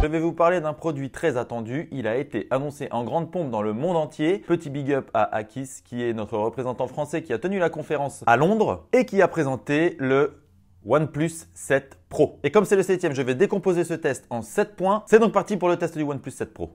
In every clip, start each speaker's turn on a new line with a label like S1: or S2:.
S1: je vais vous parler d'un produit très attendu. Il a été annoncé en grande pompe dans le monde entier. Petit big up à Akis, qui est notre représentant français qui a tenu la conférence à Londres et qui a présenté le OnePlus 7 Pro. Et comme c'est le 7e, je vais décomposer ce test en 7 points. C'est donc parti pour le test du OnePlus 7 Pro.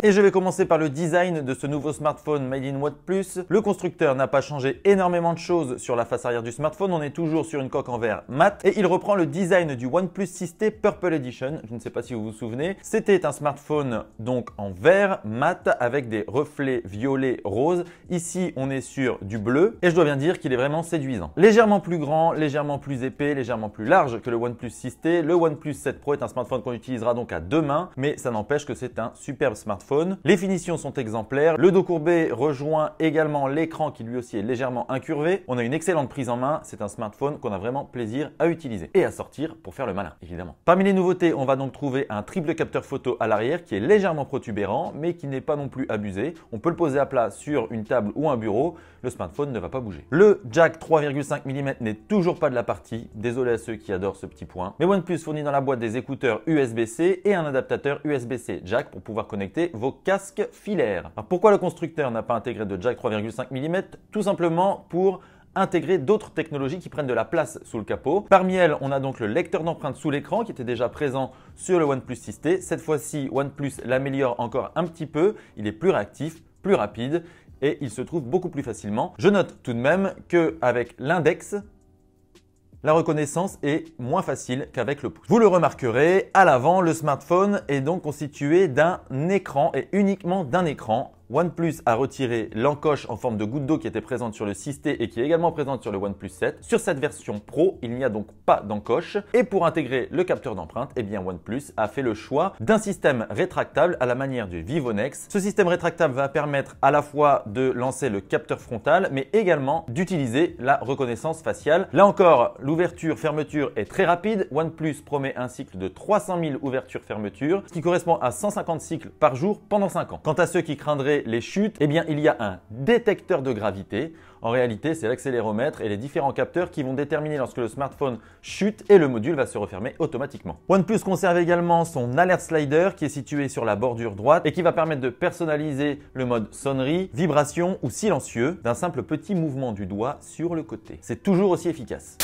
S1: Et je vais commencer par le design de ce nouveau smartphone made in OnePlus. Le constructeur n'a pas changé énormément de choses sur la face arrière du smartphone. On est toujours sur une coque en verre mat et il reprend le design du OnePlus 6T Purple Edition. Je ne sais pas si vous vous souvenez. C'était un smartphone donc en verre mat avec des reflets violet rose. Ici, on est sur du bleu et je dois bien dire qu'il est vraiment séduisant. Légèrement plus grand, légèrement plus épais, légèrement plus large que le OnePlus 6T. Le OnePlus 7 Pro est un smartphone qu'on utilisera donc à deux mains, mais ça n'empêche que c'est un superbe smartphone. Les finitions sont exemplaires. Le dos courbé rejoint également l'écran qui lui aussi est légèrement incurvé. On a une excellente prise en main. C'est un smartphone qu'on a vraiment plaisir à utiliser et à sortir pour faire le malin, évidemment. Parmi les nouveautés, on va donc trouver un triple capteur photo à l'arrière qui est légèrement protubérant, mais qui n'est pas non plus abusé. On peut le poser à plat sur une table ou un bureau. Le smartphone ne va pas bouger. Le jack 3,5 mm n'est toujours pas de la partie. Désolé à ceux qui adorent ce petit point. Mais OnePlus fournit dans la boîte des écouteurs USB-C et un adaptateur USB-C jack pour pouvoir connecter vos casques filaires. Alors pourquoi le constructeur n'a pas intégré de jack 3,5 mm? Tout simplement pour intégrer d'autres technologies qui prennent de la place sous le capot. Parmi elles, on a donc le lecteur d'empreintes sous l'écran qui était déjà présent sur le OnePlus 6T. Cette fois-ci, OnePlus l'améliore encore un petit peu. Il est plus réactif, plus rapide et il se trouve beaucoup plus facilement. Je note tout de même qu'avec l'index, la reconnaissance est moins facile qu'avec le pouce. Vous le remarquerez, à l'avant, le smartphone est donc constitué d'un écran et uniquement d'un écran. OnePlus a retiré l'encoche en forme de goutte d'eau qui était présente sur le 6T et qui est également présente sur le OnePlus 7. Sur cette version Pro, il n'y a donc pas d'encoche. Et pour intégrer le capteur d'empreinte, eh bien OnePlus a fait le choix d'un système rétractable à la manière du Vivonex. Ce système rétractable va permettre à la fois de lancer le capteur frontal, mais également d'utiliser la reconnaissance faciale. Là encore, l'ouverture-fermeture est très rapide. OnePlus promet un cycle de 300 000 ouvertures-fermetures, ce qui correspond à 150 cycles par jour pendant 5 ans. Quant à ceux qui craindraient les chutes, eh bien il y a un détecteur de gravité. En réalité, c'est l'accéléromètre et les différents capteurs qui vont déterminer lorsque le smartphone chute et le module va se refermer automatiquement. OnePlus conserve également son alert slider qui est situé sur la bordure droite et qui va permettre de personnaliser le mode sonnerie, vibration ou silencieux d'un simple petit mouvement du doigt sur le côté. C'est toujours aussi efficace.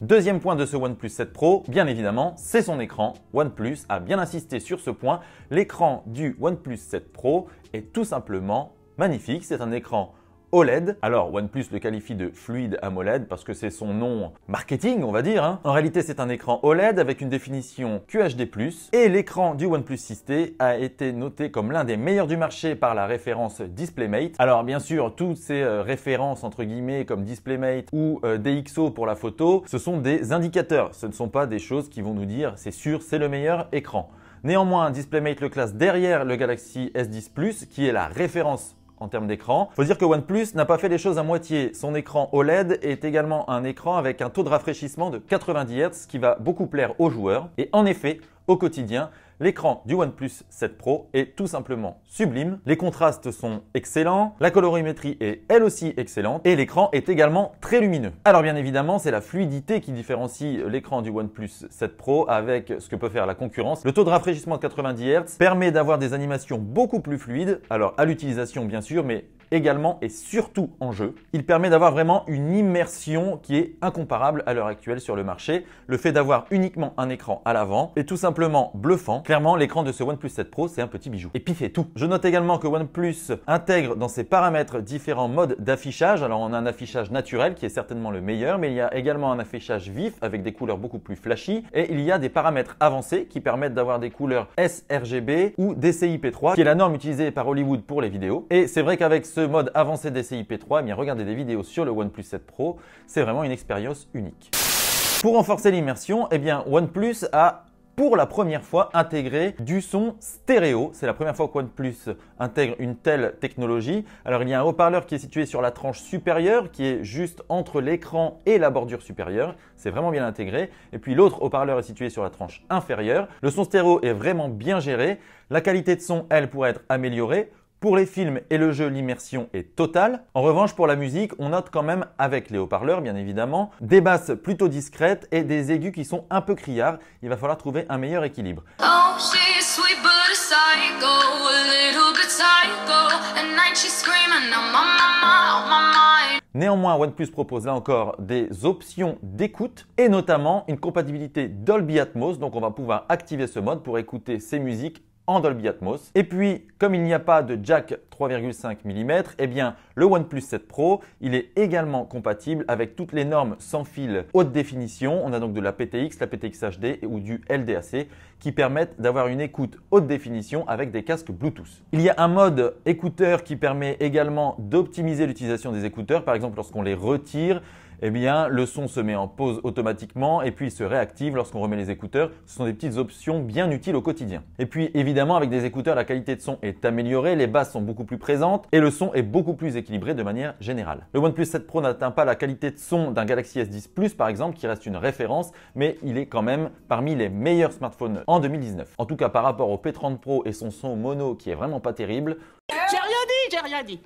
S1: Deuxième point de ce OnePlus 7 Pro, bien évidemment, c'est son écran. OnePlus a bien insisté sur ce point. L'écran du OnePlus 7 Pro est tout simplement magnifique. C'est un écran OLED. Alors OnePlus le qualifie de fluide AMOLED parce que c'est son nom marketing, on va dire. En réalité, c'est un écran OLED avec une définition QHD+. Et l'écran du OnePlus 6T a été noté comme l'un des meilleurs du marché par la référence DisplayMate. Alors bien sûr, toutes ces références entre guillemets comme DisplayMate ou DxO pour la photo, ce sont des indicateurs. Ce ne sont pas des choses qui vont nous dire c'est sûr, c'est le meilleur écran. Néanmoins, DisplayMate le classe derrière le Galaxy S10 Plus qui est la référence en termes d'écran. Il faut dire que OnePlus n'a pas fait les choses à moitié. Son écran OLED est également un écran avec un taux de rafraîchissement de 90 Hz qui va beaucoup plaire aux joueurs. Et en effet, au quotidien, l'écran du OnePlus 7 Pro est tout simplement sublime. Les contrastes sont excellents, la colorimétrie est elle aussi excellente et l'écran est également très lumineux. Alors bien évidemment, c'est la fluidité qui différencie l'écran du OnePlus 7 Pro avec ce que peut faire la concurrence. Le taux de rafraîchissement de 90 Hz permet d'avoir des animations beaucoup plus fluides, alors à l'utilisation bien sûr, mais également et surtout en jeu. Il permet d'avoir vraiment une immersion qui est incomparable à l'heure actuelle sur le marché. Le fait d'avoir uniquement un écran à l'avant est tout simplement bluffant. Clairement, l'écran de ce OnePlus 7 Pro, c'est un petit bijou. Et puis fait tout. Je note également que OnePlus intègre dans ses paramètres différents modes d'affichage. Alors on a un affichage naturel qui est certainement le meilleur, mais il y a également un affichage vif avec des couleurs beaucoup plus flashy. Et il y a des paramètres avancés qui permettent d'avoir des couleurs sRGB ou DCI-P3, qui est la norme utilisée par Hollywood pour les vidéos. Et c'est vrai qu'avec ce mode avancé DCI-P3, eh bien regardez des vidéos sur le OnePlus 7 Pro, c'est vraiment une expérience unique. Pour renforcer l'immersion, eh bien OnePlus a pour la première fois intégrer du son stéréo. C'est la première fois que OnePlus intègre une telle technologie. Alors il y a un haut-parleur qui est situé sur la tranche supérieure, qui est juste entre l'écran et la bordure supérieure. C'est vraiment bien intégré. Et puis l'autre haut-parleur est situé sur la tranche inférieure. Le son stéréo est vraiment bien géré. La qualité de son, elle, pourrait être améliorée. Pour les films et le jeu, l'immersion est totale. En revanche, pour la musique, on note quand même, avec les haut-parleurs bien évidemment, des basses plutôt discrètes et des aigus qui sont un peu criards. Il va falloir trouver un meilleur équilibre.
S2: Oh, she's sweet but a psycho, a little bit psycho. At night she's screaming, I'm on my mind.
S1: Néanmoins, OnePlus propose là encore des options d'écoute et notamment une compatibilité Dolby Atmos. Donc on va pouvoir activer ce mode pour écouter ces musiques en Dolby Atmos. Et puis, comme il n'y a pas de jack 3,5 mm, eh bien, le OnePlus 7 Pro, il est également compatible avec toutes les normes sans fil haute définition. On a donc de la PTX, la PTX HD ou du LDAC qui permettent d'avoir une écoute haute définition avec des casques Bluetooth. Il y a un mode écouteur qui permet également d'optimiser l'utilisation des écouteurs. Par exemple, lorsqu'on les retire, eh bien, le son se met en pause automatiquement et puis il se réactive lorsqu'on remet les écouteurs. Ce sont des petites options bien utiles au quotidien. Et puis, évidemment, avec des écouteurs, la qualité de son est améliorée, les basses sont beaucoup plus présentes et le son est beaucoup plus équilibré de manière générale. Le OnePlus 7 Pro n'atteint pas la qualité de son d'un Galaxy S10 Plus, par exemple, qui reste une référence, mais il est quand même parmi les meilleurs smartphones en 2019. En tout cas, par rapport au P30 Pro et son son mono qui est vraiment pas terrible.
S3: J'ai rien dit.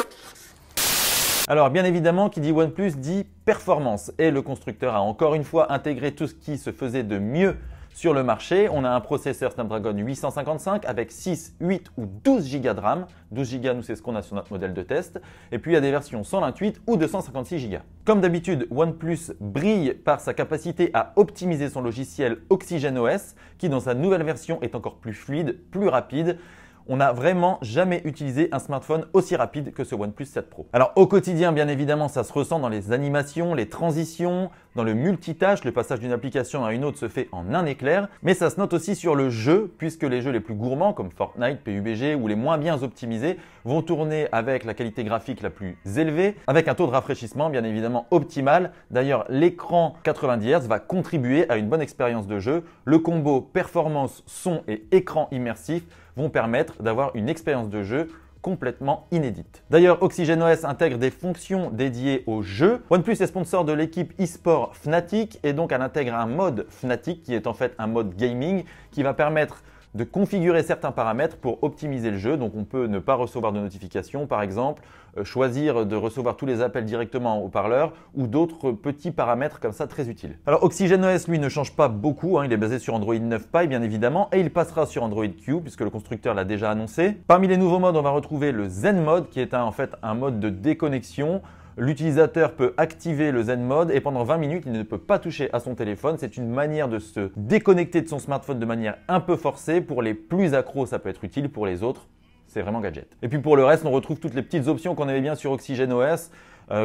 S1: Alors bien évidemment, qui dit OnePlus dit performance et le constructeur a encore une fois intégré tout ce qui se faisait de mieux sur le marché. On a un processeur Snapdragon 855 avec 6, 8 ou 12 Go de RAM. 12 Go, nous c'est ce qu'on a sur notre modèle de test. Et puis il y a des versions 128 ou 256 Go. Comme d'habitude, OnePlus brille par sa capacité à optimiser son logiciel OxygenOS qui dans sa nouvelle version est encore plus fluide, plus rapide. On n'a vraiment jamais utilisé un smartphone aussi rapide que ce OnePlus 7 Pro. Alors au quotidien, bien évidemment, ça se ressent dans les animations, les transitions, dans le multitâche. Le passage d'une application à une autre se fait en un éclair. Mais ça se note aussi sur le jeu, puisque les jeux les plus gourmands comme Fortnite, PUBG ou les moins bien optimisés vont tourner avec la qualité graphique la plus élevée, avec un taux de rafraîchissement bien évidemment optimal. D'ailleurs, l'écran 90 Hz va contribuer à une bonne expérience de jeu. Le combo performance, son et écran immersif vont permettre d'avoir une expérience de jeu complètement inédite. D'ailleurs, OxygenOS intègre des fonctions dédiées au jeu. OnePlus est sponsor de l'équipe e-sport Fnatic et donc elle intègre un mode Fnatic qui est en fait un mode gaming qui va permettre de configurer certains paramètres pour optimiser le jeu. Donc on peut ne pas recevoir de notifications par exemple, choisir de recevoir tous les appels directement au haut-parleur ou d'autres petits paramètres comme ça très utiles. Alors OxygenOS lui ne change pas beaucoup, il est basé sur Android 9 Pie bien évidemment et il passera sur Android Q puisque le constructeur l'a déjà annoncé. Parmi les nouveaux modes, on va retrouver le Zen Mode qui est en fait un mode de déconnexion. L'utilisateur peut activer le Zen Mode et pendant 20 minutes, il ne peut pas toucher à son téléphone. C'est une manière de se déconnecter de son smartphone de manière un peu forcée. Pour les plus accros, ça peut être utile. Pour les autres, c'est vraiment gadget. Et puis pour le reste, on retrouve toutes les petites options qu'on avait bien sur OxygenOS,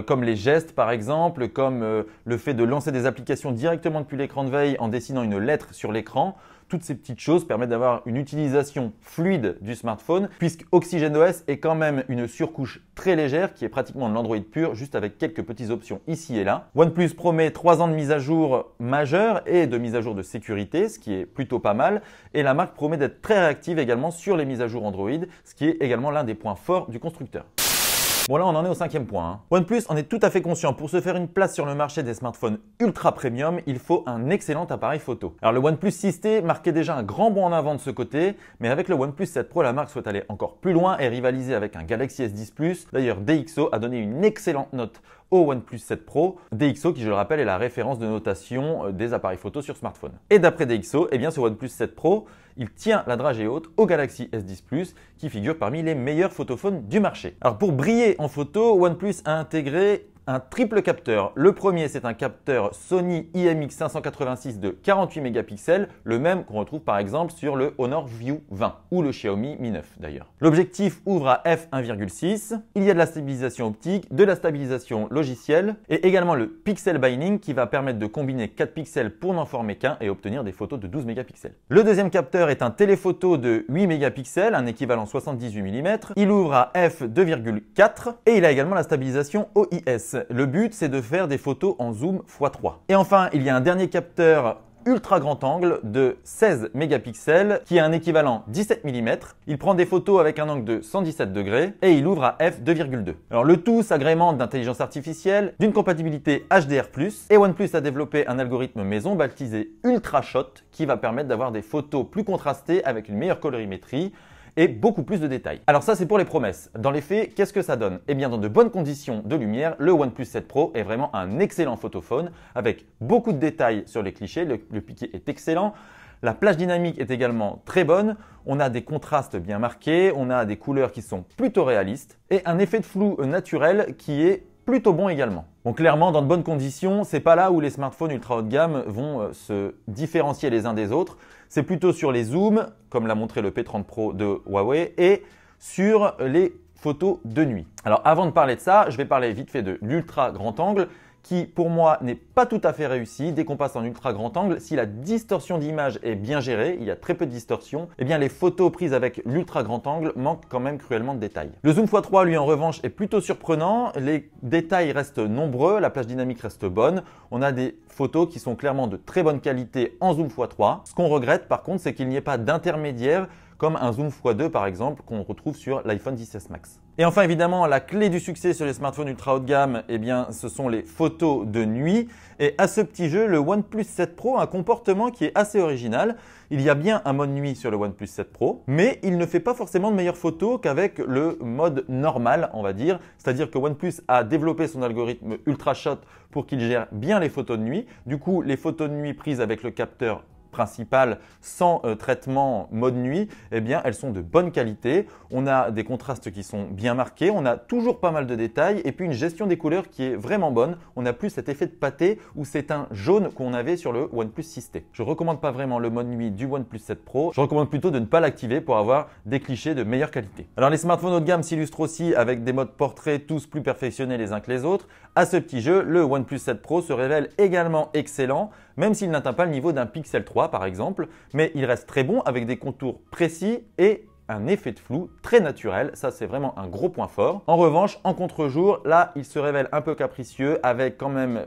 S1: comme les gestes par exemple, comme le fait de lancer des applications directement depuis l'écran de veille en dessinant une lettre sur l'écran. Toutes ces petites choses permettent d'avoir une utilisation fluide du smartphone puisque OxygenOS est quand même une surcouche très légère qui est pratiquement de l'Android pur juste avec quelques petites options ici et là. OnePlus promet 3 ans de mise à jour majeure et de mise à jour de sécurité, ce qui est plutôt pas mal. Et la marque promet d'être très réactive également sur les mises à jour Android, ce qui est également l'un des points forts du constructeur. Bon là on en est au 5e point. OnePlus en est tout à fait conscient. Pour se faire une place sur le marché des smartphones ultra premium, il faut un excellent appareil photo. Alors le OnePlus 6T marquait déjà un grand bond en avant de ce côté, mais avec le OnePlus 7 Pro, la marque souhaite aller encore plus loin et rivaliser avec un Galaxy S10 Plus. D'ailleurs DxO a donné une excellente note au OnePlus 7 Pro. DxO qui je le rappelle est la référence de notation des appareils photo sur smartphone. Et d'après DxO, eh bien ce OnePlus 7 Pro, il tient la dragée haute au Galaxy S10 Plus qui figure parmi les meilleurs photophones du marché. Alors pour briller en photo, OnePlus a intégré un triple capteur. Le premier, c'est un capteur Sony IMX586 de 48 mégapixels, le même qu'on retrouve par exemple sur le Honor View 20 ou le Xiaomi Mi 9 d'ailleurs. L'objectif ouvre à f1,6. Il y a de la stabilisation optique, de la stabilisation logicielle et également le pixel binding qui va permettre de combiner 4 pixels pour n'en former qu'un et obtenir des photos de 12 mégapixels. Le deuxième capteur est un téléphoto de 8 mégapixels, un équivalent 78 mm. Il ouvre à f2,4 et il a également la stabilisation OIS. Le but, c'est de faire des photos en zoom x3. Et enfin, il y a un dernier capteur ultra grand angle de 16 mégapixels qui a un équivalent 17 mm. Il prend des photos avec un angle de 117 degrés et il ouvre à f2,2. Alors le tout s'agrémente d'intelligence artificielle, d'une compatibilité HDR+, et OnePlus a développé un algorithme maison baptisé Ultra Shot qui va permettre d'avoir des photos plus contrastées avec une meilleure colorimétrie et beaucoup plus de détails. Alors ça c'est pour les promesses. Dans les faits, qu'est-ce que ça donne? Eh bien dans de bonnes conditions de lumière, le OnePlus 7 Pro est vraiment un excellent photophone avec beaucoup de détails sur les clichés, le piqué est excellent. La plage dynamique est également très bonne, on a des contrastes bien marqués, on a des couleurs qui sont plutôt réalistes et un effet de flou naturel qui est plutôt bon également. Bon, clairement, dans de bonnes conditions, c'est pas là où les smartphones ultra haut de gamme vont se différencier les uns des autres. C'est plutôt sur les zooms, comme l'a montré le P30 Pro de Huawei, et sur les photos de nuit. Alors avant de parler de ça, je vais parler vite fait de l'ultra grand angle, qui pour moi n'est pas tout à fait réussi. Dès qu'on passe en ultra grand angle, si la distorsion d'image est bien gérée, il y a très peu de distorsion, eh bien les photos prises avec l'ultra grand angle manquent quand même cruellement de détails. Le zoom x3 lui en revanche est plutôt surprenant, les détails restent nombreux, la plage dynamique reste bonne, on a des photos qui sont clairement de très bonne qualité en zoom x3. Ce qu'on regrette par contre, c'est qu'il n'y ait pas d'intermédiaire comme un zoom x2 par exemple qu'on retrouve sur l'iPhone XS Max. Et enfin évidemment la clé du succès sur les smartphones ultra haut de gamme, eh bien ce sont les photos de nuit. Et à ce petit jeu, le OnePlus 7 Pro a un comportement qui est assez original. Il y a bien un mode nuit sur le OnePlus 7 Pro, mais il ne fait pas forcément de meilleures photos qu'avec le mode normal, on va dire. C'est-à-dire que OnePlus a développé son algorithme Ultra Shot pour qu'il gère bien les photos de nuit. Du coup, les photos de nuit prises avec le capteur principales sans traitement mode nuit, eh bien elles sont de bonne qualité. On a des contrastes qui sont bien marqués, on a toujours pas mal de détails et puis une gestion des couleurs qui est vraiment bonne. On n'a plus cet effet de pâté où c'est un jaune qu'on avait sur le OnePlus 6T. Je ne recommande pas vraiment le mode nuit du OnePlus 7 Pro. Je recommande plutôt de ne pas l'activer pour avoir des clichés de meilleure qualité. Alors les smartphones haut de gamme s'illustrent aussi avec des modes portrait tous plus perfectionnés les uns que les autres. À ce petit jeu, le OnePlus 7 Pro se révèle également excellent, même s'il n'atteint pas le niveau d'un Pixel 3 par exemple, mais il reste très bon avec des contours précis et un effet de flou très naturel, ça c'est vraiment un gros point fort. En revanche, en contre-jour, là il se révèle un peu capricieux avec quand même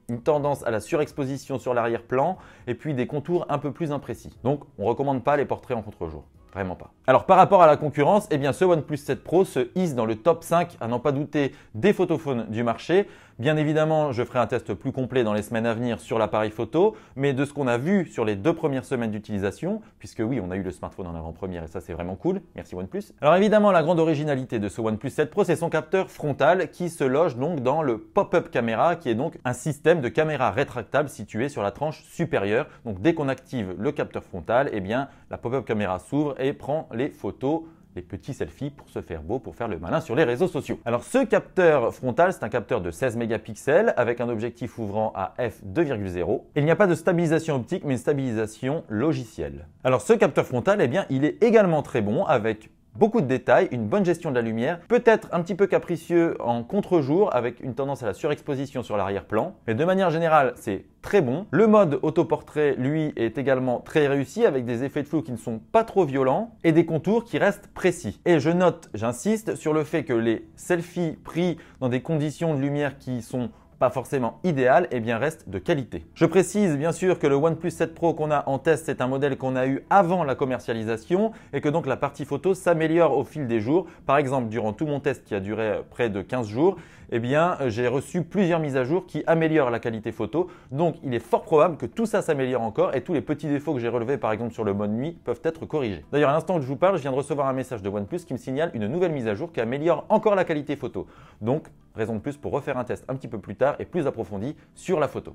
S1: une tendance à la surexposition sur l'arrière-plan et puis des contours un peu plus imprécis. Donc on ne recommande pas les portraits en contre-jour. Vraiment pas. Alors par rapport à la concurrence, eh bien ce OnePlus 7 Pro se hisse dans le top 5 à n'en pas douter des photophones du marché. Bien évidemment, je ferai un test plus complet dans les semaines à venir sur l'appareil photo, mais de ce qu'on a vu sur les 2 premières semaines d'utilisation, puisque oui, on a eu le smartphone en avant-première et ça c'est vraiment cool, merci OnePlus. Alors évidemment, la grande originalité de ce OnePlus 7 Pro, c'est son capteur frontal qui se loge donc dans le pop-up caméra, qui est donc un système de caméra rétractable situé sur la tranche supérieure. Donc dès qu'on active le capteur frontal, eh bien la pop-up caméra s'ouvre et prend les photos, les petits selfies pour se faire beau, pour faire le malin sur les réseaux sociaux. Alors ce capteur frontal, c'est un capteur de 16 mégapixels avec un objectif ouvrant à f2,0. Il n'y a pas de stabilisation optique mais une stabilisation logicielle. Alors ce capteur frontal, eh bien, il est également très bon avec beaucoup de détails, une bonne gestion de la lumière, peut-être un petit peu capricieux en contre-jour avec une tendance à la surexposition sur l'arrière-plan. Mais de manière générale, c'est très bon. Le mode autoportrait, lui, est également très réussi avec des effets de flou qui ne sont pas trop violents et des contours qui restent précis. Et je note, j'insiste sur le fait que les selfies pris dans des conditions de lumière qui sont pas forcément idéal, et bien reste de qualité. Je précise bien sûr que le OnePlus 7 Pro qu'on a en test, c'est un modèle qu'on a eu avant la commercialisation et que donc la partie photo s'améliore au fil des jours. Par exemple, durant tout mon test qui a duré près de 15 jours, eh bien j'ai reçu plusieurs mises à jour qui améliorent la qualité photo. Donc il est fort probable que tout ça s'améliore encore et tous les petits défauts que j'ai relevés par exemple sur le mode nuit peuvent être corrigés. D'ailleurs à l'instant que je vous parle, je viens de recevoir un message de OnePlus qui me signale une nouvelle mise à jour qui améliore encore la qualité photo. Donc raison de plus pour refaire un test un petit peu plus tard et plus approfondi sur la photo.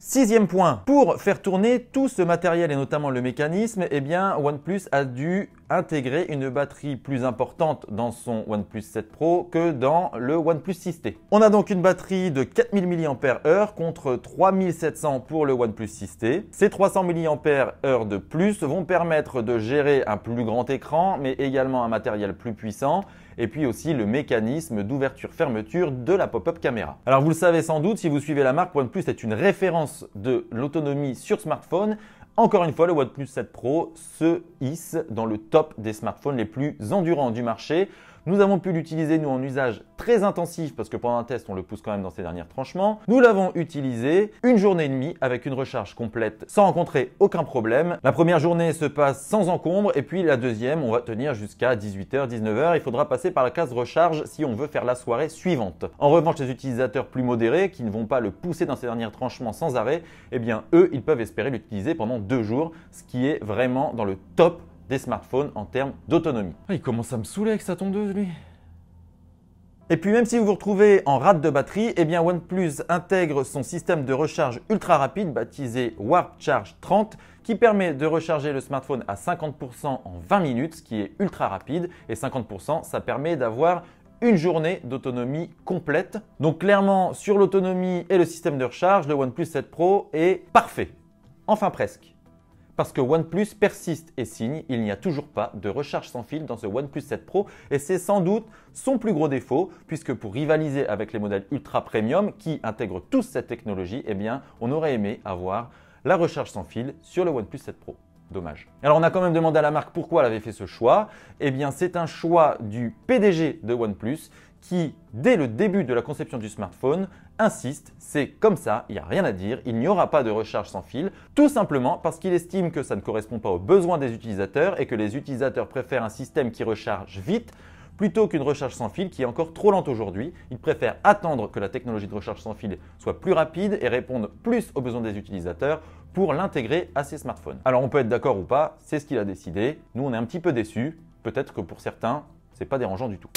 S1: Sixième point, pour faire tourner tout ce matériel et notamment le mécanisme, eh bien OnePlus a dû intégrer une batterie plus importante dans son OnePlus 7 Pro que dans le OnePlus 6T. On a donc une batterie de 4000 mAh contre 3700 pour le OnePlus 6T. Ces 300 mAh de plus vont permettre de gérer un plus grand écran mais également un matériel plus puissant et puis aussi le mécanisme d'ouverture-fermeture de la pop-up caméra. Alors vous le savez sans doute, si vous suivez la marque, OnePlus est une référence de l'autonomie sur smartphone. Encore une fois, le OnePlus 7 Pro se hisse dans le top des smartphones les plus endurants du marché. Nous avons pu l'utiliser nous en usage très intensif parce que pendant un test on le pousse quand même dans ses derniers tranchements. Nous l'avons utilisé une journée et demie avec une recharge complète sans rencontrer aucun problème. La première journée se passe sans encombre et puis la deuxième on va tenir jusqu'à 18h, 19h. Il faudra passer par la case recharge si on veut faire la soirée suivante. En revanche, les utilisateurs plus modérés qui ne vont pas le pousser dans ses derniers tranchements sans arrêt, eh bien eux ils peuvent espérer l'utiliser pendant 2 jours, ce qui est vraiment dans le top des smartphones en termes d'autonomie. Il commence à me saouler avec sa tondeuse lui. Et puis même si vous vous retrouvez en rate de batterie, eh bien OnePlus intègre son système de recharge ultra rapide baptisé Warp Charge 30 qui permet de recharger le smartphone à 50% en 20 minutes, ce qui est ultra rapide. Et 50%, ça permet d'avoir une journée d'autonomie complète. Donc clairement, sur l'autonomie et le système de recharge, le OnePlus 7 Pro est parfait. Enfin presque. Parce que OnePlus persiste et signe, il n'y a toujours pas de recharge sans fil dans ce OnePlus 7 Pro et c'est sans doute son plus gros défaut puisque pour rivaliser avec les modèles ultra premium qui intègrent tous cette technologie, eh bien on aurait aimé avoir la recharge sans fil sur le OnePlus 7 Pro. Dommage. Alors on a quand même demandé à la marque pourquoi elle avait fait ce choix. Eh bien c'est un choix du PDG de OnePlus qui, dès le début de la conception du smartphone, insiste, c'est comme ça, il n'y a rien à dire, il n'y aura pas de recharge sans fil, tout simplement parce qu'il estime que ça ne correspond pas aux besoins des utilisateurs et que les utilisateurs préfèrent un système qui recharge vite plutôt qu'une recharge sans fil qui est encore trop lente aujourd'hui. Ils préfèrent attendre que la technologie de recharge sans fil soit plus rapide et réponde plus aux besoins des utilisateurs pour l'intégrer à ces smartphones. Alors on peut être d'accord ou pas, c'est ce qu'il a décidé. Nous on est un petit peu déçus, peut-être que pour certains, c'est pas dérangeant du tout.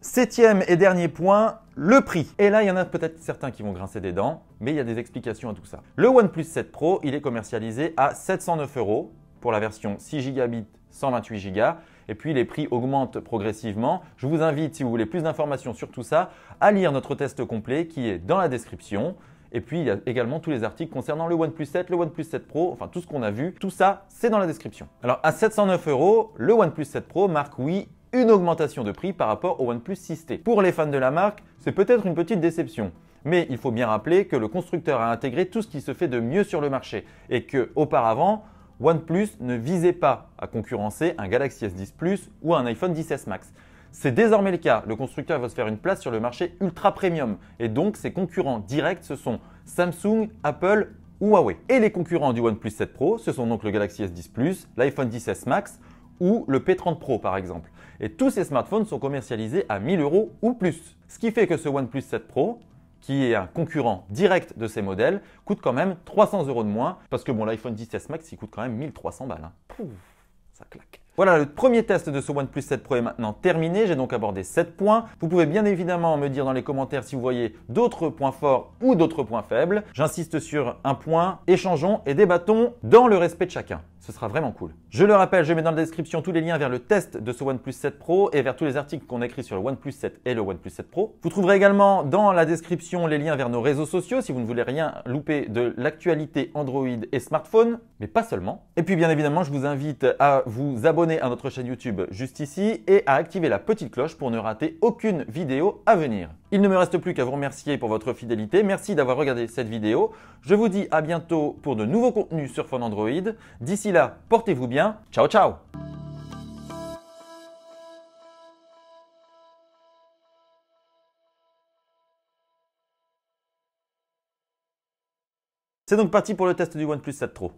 S1: 7e et dernier point, le prix. Et là, il y en a peut-être certains qui vont grincer des dents, mais il y a des explications à tout ça. Le OnePlus 7 Pro, il est commercialisé à 709 € pour la version 6 Gb, 128 Go. Et puis les prix augmentent progressivement. Je vous invite, si vous voulez plus d'informations sur tout ça, à lire notre test complet qui est dans la description. Et puis il y a également tous les articles concernant le OnePlus 7, le OnePlus 7 Pro, enfin tout ce qu'on a vu. Tout ça, c'est dans la description. Alors à 709 €, le OnePlus 7 Pro marque oui une augmentation de prix par rapport au OnePlus 6T. Pour les fans de la marque, c'est peut-être une petite déception. Mais il faut bien rappeler que le constructeur a intégré tout ce qui se fait de mieux sur le marché et que auparavant, OnePlus ne visait pas à concurrencer un Galaxy S10 Plus ou un iPhone XS Max. C'est désormais le cas. Le constructeur va se faire une place sur le marché ultra premium et donc ses concurrents directs ce sont Samsung, Apple ou Huawei. Et les concurrents du OnePlus 7 Pro, ce sont donc le Galaxy S10 Plus, l'iPhone XS Max ou le P30 Pro par exemple. Et tous ces smartphones sont commercialisés à 1000 € ou plus. Ce qui fait que ce OnePlus 7 Pro, qui est un concurrent direct de ces modèles, coûte quand même 300 € de moins parce que bon, l'iPhone XS Max, il coûte quand même 1300 balles. Hein. Pouf, ça claque. Voilà, le premier test de ce OnePlus 7 Pro est maintenant terminé. J'ai donc abordé 7 points. Vous pouvez bien évidemment me dire dans les commentaires si vous voyez d'autres points forts ou d'autres points faibles. J'insiste sur un point, échangeons et débattons dans le respect de chacun. Ce sera vraiment cool. Je le rappelle, je mets dans la description tous les liens vers le test de ce OnePlus 7 Pro et vers tous les articles qu'on a écrits sur le OnePlus 7 et le OnePlus 7 Pro. Vous trouverez également dans la description les liens vers nos réseaux sociaux si vous ne voulez rien louper de l'actualité Android et smartphone, mais pas seulement. Et puis bien évidemment, je vous invite à vous abonner à notre chaîne YouTube juste ici et à activer la petite cloche pour ne rater aucune vidéo à venir. Il ne me reste plus qu'à vous remercier pour votre fidélité. Merci d'avoir regardé cette vidéo. Je vous dis à bientôt pour de nouveaux contenus sur Phone Android. D'ici là, portez-vous bien. Ciao, ciao! C'est donc parti pour le test du OnePlus 7 Pro.